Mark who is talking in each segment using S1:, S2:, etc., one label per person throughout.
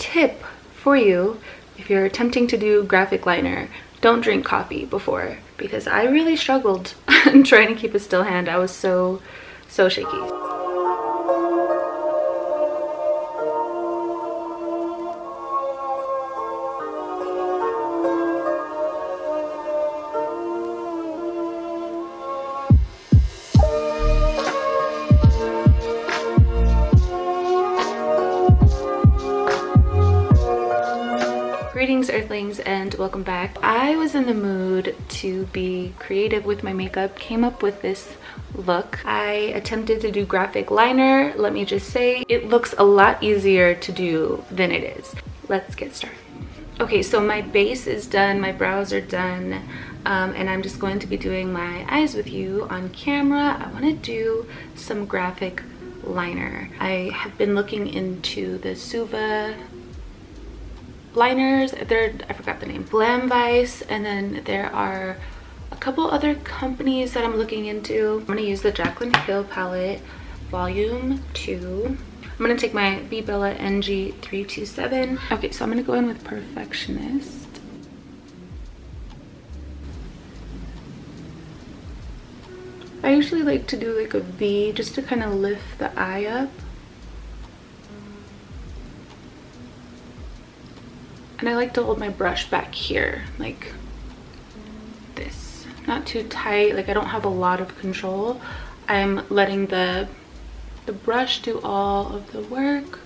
S1: tip for you if you're attempting to do graphic liner: don't drink coffee before, because I really struggled trying to keep a still hand. I was so shaky. Greetings Earthlings and welcome back. I was in the mood to be creative with my makeup, came up with this look. I attempted to do graphic liner. Let me just say, it looks a lot easier to do than it is. Let's get started. Okay, so my base is done, my brows are done, and I'm just going to be doing my eyes with you on camera. I want to do some graphic liner. I have been looking into the Suva liners. I forgot the name, Glam Vice, and then there are a couple other companies that I'm looking into. I'm gonna use the Jaclyn Hill palette, volume 2. I'm gonna take my B Bella NG327. Okay, so I'm gonna go in with Perfectionist. I usually like to do like a V just to kind of lift the eye up. And I like to hold my brush back here, like this. Not too tight, like I don't have a lot of control. I'm letting the brush do all of the work.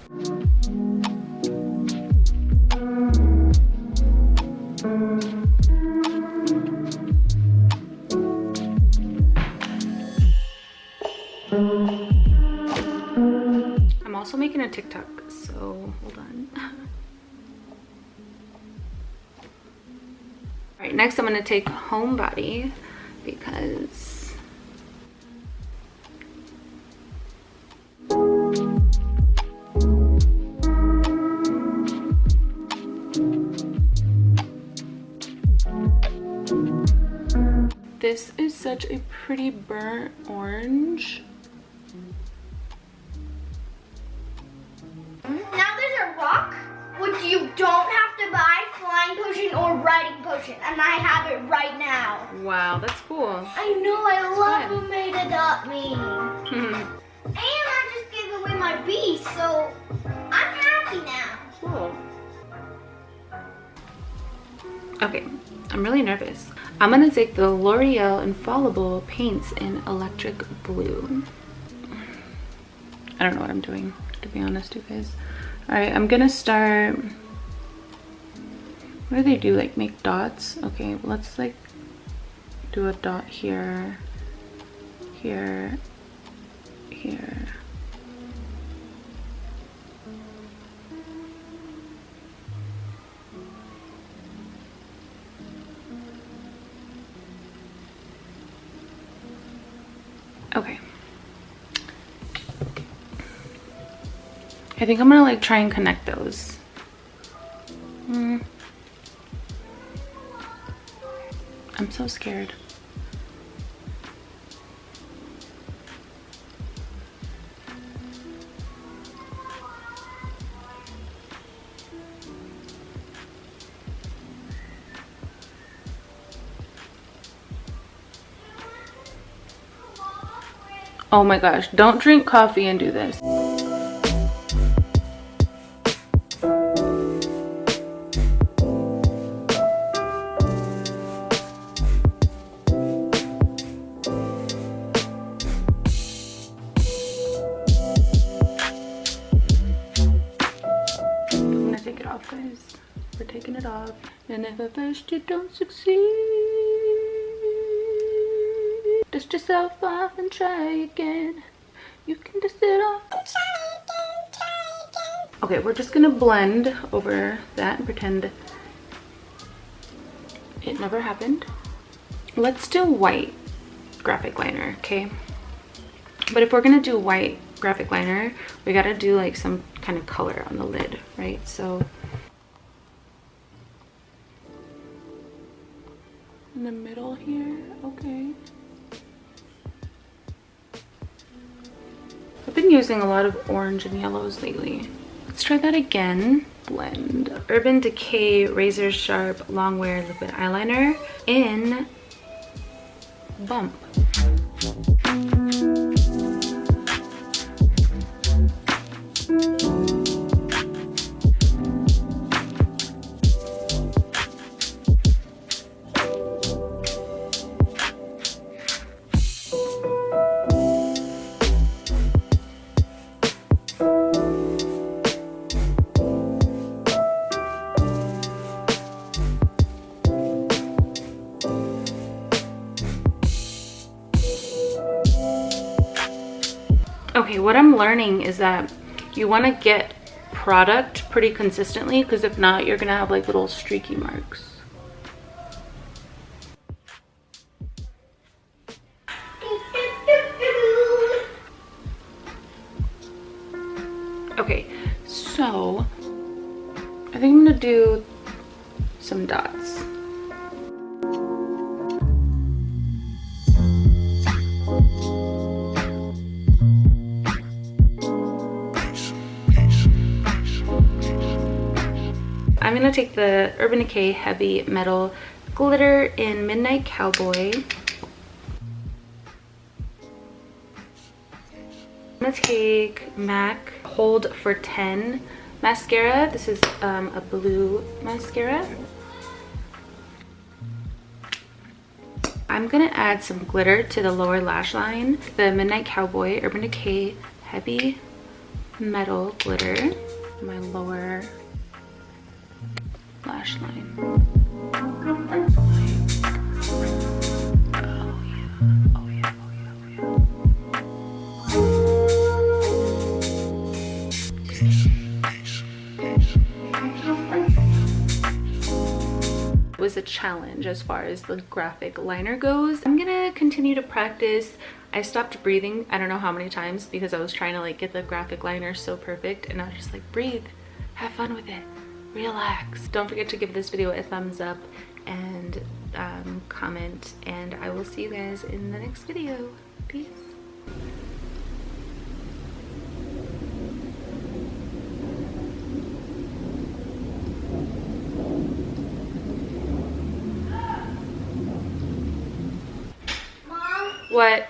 S1: I'm also making a TikTok, so hold on. Alright, next I'm going to take Homebody because this is such a pretty burnt orange.
S2: Now there's a rock which you don't have to buy, flying potion or riding potion, and I have it right now.
S1: Wow, that's cool.
S2: I know, I love who made Adopt Me.
S1: Hmm.
S2: And I just gave away my beast, so I'm happy now.
S1: Cool. Okay, I'm really nervous. I'm gonna take the Loreal Infallible paints in Electric Blue. I don't know what I'm doing, to be honest, you guys. Alright, I'm gonna start. What do they do? Like make dots? Okay, let's like do a dot here, here, here. Okay. I think I'm gonna like try and connect those. I'm so scared. Oh my gosh, don't drink coffee and do this. Guys, we're taking it off, and if at first you don't succeed, dust yourself off and try again. You can dust it off and try again. Okay, we're just gonna blend over that and pretend it never happened. Let's do white graphic liner, okay? But if we're gonna do white graphic liner, we gotta do like some kind of color on the lid, right? So in the middle here, okay. I've been using a lot of orange and yellows lately. Let's try that again. Blend. Urban Decay Razor Sharp Long Wear Liquid Eyeliner in Bump. Okay, what I'm learning is that you want to get product pretty consistently, because if not, you're gonna have like little streaky marks. Okay, so I think I'm gonna do some dots. I'm gonna take the Urban Decay Heavy Metal Glitter in Midnight Cowboy. I'm gonna take MAC Hold for 10 mascara. This is a blue mascara. I'm gonna add some glitter to the lower lash line. The Midnight Cowboy Urban Decay Heavy Metal Glitter, my lower lash line. Oh yeah, oh yeah, oh yeah, oh yeah. It was a challenge as far as the graphic liner goes. I'm gonna continue to practice. I stopped breathing I don't know how many times because I was trying to like get the graphic liner so perfect, and I was just like, breathe, have fun with it, relax. Don't forget to give this video a thumbs up and comment, and I will see you guys in the next video. Peace.
S2: Mom?
S1: What?